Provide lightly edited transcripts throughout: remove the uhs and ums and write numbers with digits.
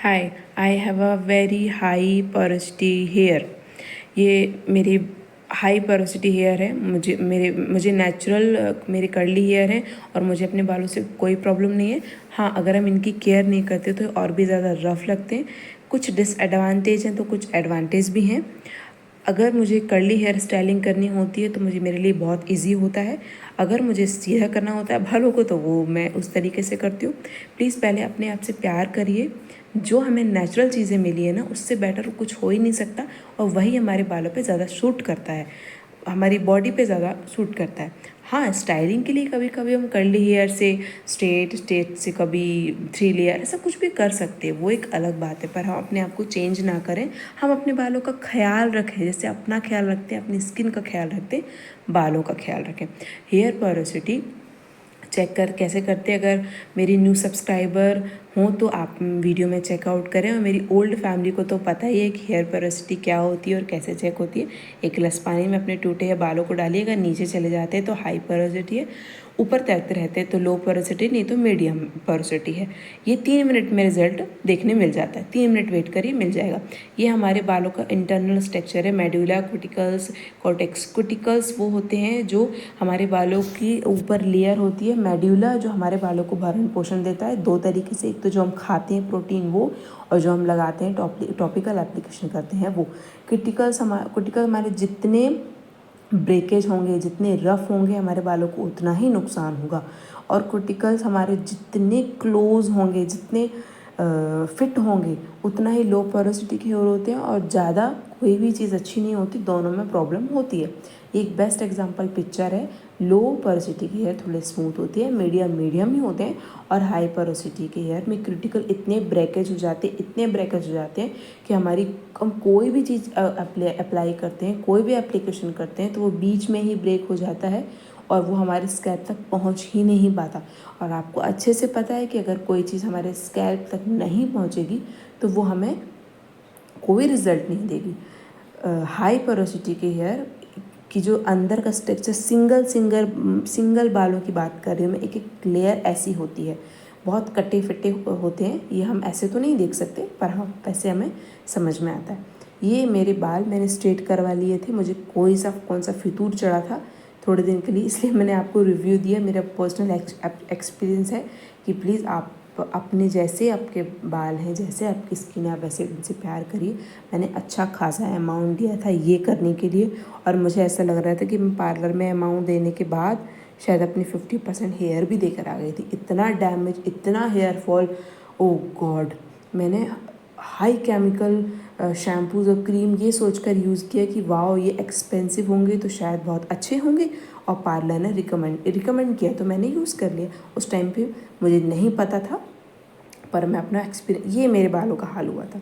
Hi, I have a very high porosity hair. ये मेरी high porosity hair है। मुझे नेचुरल मेरे कर्ली हेयर है और मुझे अपने बालों से कोई प्रॉब्लम नहीं है। हाँ, अगर हम इनकी केयर नहीं करते तो और भी ज़्यादा रफ लगते हैं। कुछ डिसएडवांटेज हैं तो कुछ एडवांटेज भी हैं। अगर मुझे कर्ली हेयर स्टाइलिंग करनी होती है तो मेरे लिए बहुत इजी होता है। अगर मुझे सीधा करना होता है बालों को तो वो मैं उस तरीके से करती हूँ। प्लीज़ पहले अपने आप से प्यार करिए। जो हमें नेचुरल चीज़ें मिली है ना, उससे बेटर कुछ हो ही नहीं सकता और वही हमारे बालों पे ज़्यादा सूट करता है, हमारी बॉडी पे ज़्यादा सूट करता है। हाँ, स्टाइलिंग के लिए कभी कभी हम कर्ली हेयर से स्ट्रेट से कभी 3 लेयर ऐसा कुछ भी कर सकते हैं, वो एक अलग बात है। पर हम अपने आप को चेंज ना करें। हम अपने बालों का ख्याल रखें, जैसे अपना ख्याल रखते हैं, अपनी स्किन का ख्याल रखते हैं, बालों का ख्याल रखें। हेयर पोरोसिटी चेक कैसे करते हैं? अगर मेरी न्यू सब्सक्राइबर हों तो आप वीडियो में चेकआउट करें, और मेरी ओल्ड फैमिली को तो पता ही है कि हेयर पोरोसिटी क्या होती है और कैसे चेक होती है। एक गिलास पानी में अपने टूटे हुए बालों को डालिएगा, नीचे चले जाते हैं तो हाई पोरोसिटी है, ऊपर तैरते रहते हैं तो लो पोरोसिटी, नहीं तो मीडियम पोरोसिटी है। ये 3 मिनट में रिजल्ट देखने मिल जाता है। 3 मिनट वेट करिए, मिल जाएगा। ये हमारे बालों का इंटरनल स्ट्रक्चर है। Medulla, cuticles, cortex. कुटिकल्स वो होते हैं जो हमारे बालों की ऊपर लेयर होती है। मेडुला जो हमारे बालों को भरण पोषण देता है 2 तरीके से, एक तो जो हम खाते हैं प्रोटीन वो, और जो हम लगाते हैं टॉपिकल एप्लीकेशन करते हैं वो। कुटिकल हमारे जितने ब्रेकेज होंगे, जितने रफ होंगे, हमारे बालों को उतना ही नुकसान होगा। और कुटिकल्स हमारे जितने क्लोज होंगे, जितने फिट होंगे, उतना ही लो पोरोसिटी के हेयर होते हैं। और ज़्यादा कोई भी चीज़ अच्छी नहीं होती, दोनों में प्रॉब्लम होती है। एक बेस्ट एग्जांपल पिक्चर है। लो पोरोसिटी के हेयर थोड़े स्मूथ होती है, मीडियम ही होते हैं। और हाई पोरोसिटी के हेयर में क्रिटिकल इतने ब्रेकेज हो जाते हैं कि हम कोई भी चीज़ अप्लाई करते हैं, कोई भी एप्लीकेशन करते हैं तो वो बीच में ही ब्रेक हो जाता है और वो हमारे स्कैल्प तक पहुंच ही नहीं पाता। और आपको अच्छे से पता है कि अगर कोई चीज़ हमारे स्कैल्प तक नहीं पहुंचेगी तो वो हमें कोई रिजल्ट नहीं देगी। हाई पोरोसिटी के हेयर की जो अंदर का स्ट्रक्चर, सिंगल बालों की बात कर रही हूँ मैं, एक एक लेयर ऐसी होती है, बहुत कटे फिटे होते हैं। ये हम ऐसे तो नहीं देख सकते, पर हाँ वैसे हमें समझ में आता है। ये मेरे बाल मैंने स्ट्रेट करवा लिए थे। मुझे कौन सा फितूर चढ़ा था थोड़े दिन के लिए, इसलिए मैंने आपको रिव्यू दिया। मेरा पर्सनल एक्सपीरियंस है कि प्लीज़ आप अपने जैसे आपके बाल हैं, जैसे आपकी स्किन है, आप वैसे उनसे प्यार करिए। मैंने अच्छा खासा अमाउंट दिया था ये करने के लिए, और मुझे ऐसा लग रहा था कि मैं पार्लर में अमाउंट देने के बाद शायद अपनी 50% हेयर भी देकर आ गई थी। इतना डैमेज, इतना हेयर फॉल, ओ गॉड। मैंने हाई केमिकल शैम्पूज़ और क्रीम ये सोचकर यूज़ किया कि वाओ ये एक्सपेंसिव होंगे तो शायद बहुत अच्छे होंगे, और पार्लर ने रिकमेंड किया तो मैंने यूज़ कर लिया। उस टाइम पे मुझे नहीं पता था, पर मैं अपना एक्सपीरियंस, ये मेरे बालों का हाल हुआ था।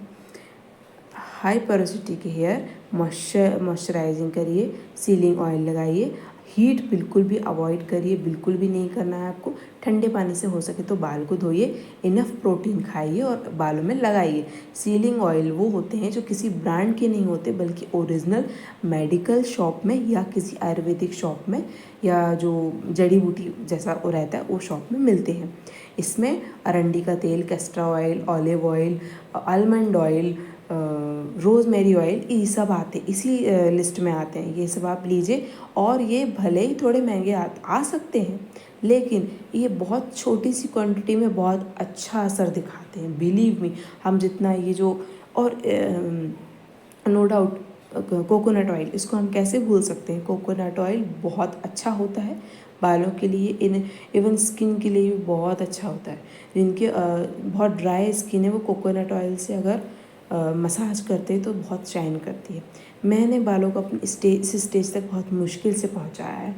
हाई पोरोसिटी के हेयर मॉइस्चराइजिंग करिए, सीलिंग ऑयल लगाइए, हीट बिल्कुल भी अवॉइड करिए, बिल्कुल भी नहीं करना है आपको। ठंडे पानी से हो सके तो बाल को धोइए, इनफ प्रोटीन खाइए और बालों में लगाइए। सीलिंग ऑयल वो होते हैं जो किसी ब्रांड के नहीं होते, बल्कि ओरिजिनल मेडिकल शॉप में या किसी आयुर्वेदिक शॉप में, या जो जड़ी बूटी जैसा वो रहता है वो शॉप में मिलते हैं। इसमें अरंडी का तेल, castor oil, olive oil, almond oil, rosemary oil, ये सब आते, इसी लिस्ट में आते हैं। ये सब आप लीजिए, और ये भले ही थोड़े महंगे आ सकते हैं, लेकिन ये बहुत छोटी सी क्वांटिटी में बहुत अच्छा असर दिखाते हैं, बिलीव मी। हम जितना ये जो, और नो डाउट कोकोनट ऑयल, इसको हम कैसे भूल सकते हैं। कोकोनट ऑयल बहुत अच्छा होता है बालों के लिए, इवन स्किन के लिए भी बहुत अच्छा होता है। जिनके बहुत ड्राई स्किन है, वो कोकोनट ऑयल से अगर मसाज करते हैं तो बहुत शाइन करती है। मैंने बालों को अपनी स्टेज तक बहुत मुश्किल से पहुंचाया है।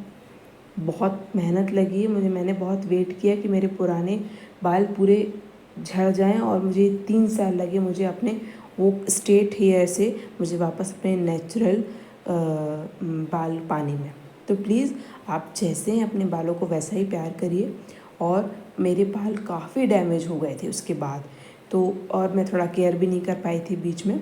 बहुत मेहनत लगी है मुझे, मैंने बहुत वेट किया कि मेरे पुराने बाल पूरे झड़ जाएं, और मुझे 3 साल लगे मुझे अपने वो स्ट्रेट हेयर से मुझे वापस अपने नेचुरल बाल पाने में। तो प्लीज़ आप जैसे हैं अपने बालों को वैसा ही प्यार करिए। और मेरे बाल काफ़ी डैमेज हो गए थे उसके बाद तो, और मैं थोड़ा केयर भी नहीं कर पाई थी बीच में।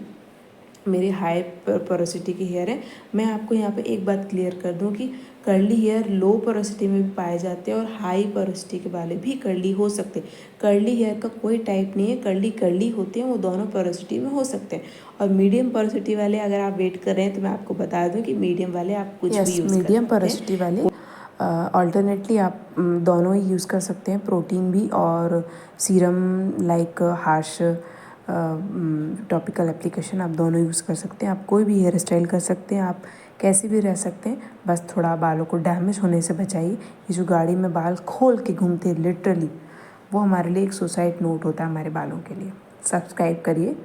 मेरे हाई पोरोसिटी के हेयर है। मैं आपको यहाँ पे एक बात क्लियर कर दूँ कि कर्ली हेयर लो पोरोसिटी में भी पाए जाते हैं और हाई पोरोसिटी के वाले भी कर्ली हो सकते हैं। कर्ली हेयर का कोई टाइप नहीं है, कर्ली कर्ली होते हैं, वो दोनों पोरोसिटी में हो सकते हैं। और मीडियम पोरोसिटी वाले अगर आप वेट कर रहे हैं तो मैं आपको बता दूं कि मीडियम वाले आप कुछ भी यूज़ मीडियम पोरोसिटी वाले अल्टरनेटली आप दोनों ही यूज़ कर सकते हैं, प्रोटीन भी और serum like harsh topical application, आप दोनों यूज़ कर सकते हैं। आप कोई भी हेयर स्टाइल कर सकते हैं, आप कैसे भी रह सकते हैं, बस थोड़ा बालों को डैमेज होने से बचाइए। ये जो गाड़ी में बाल खोल के घूमते हैं लिटरली, वो हमारे लिए एक सुसाइड नोट होता है हमारे बालों के लिए। सब्सक्राइब करिए।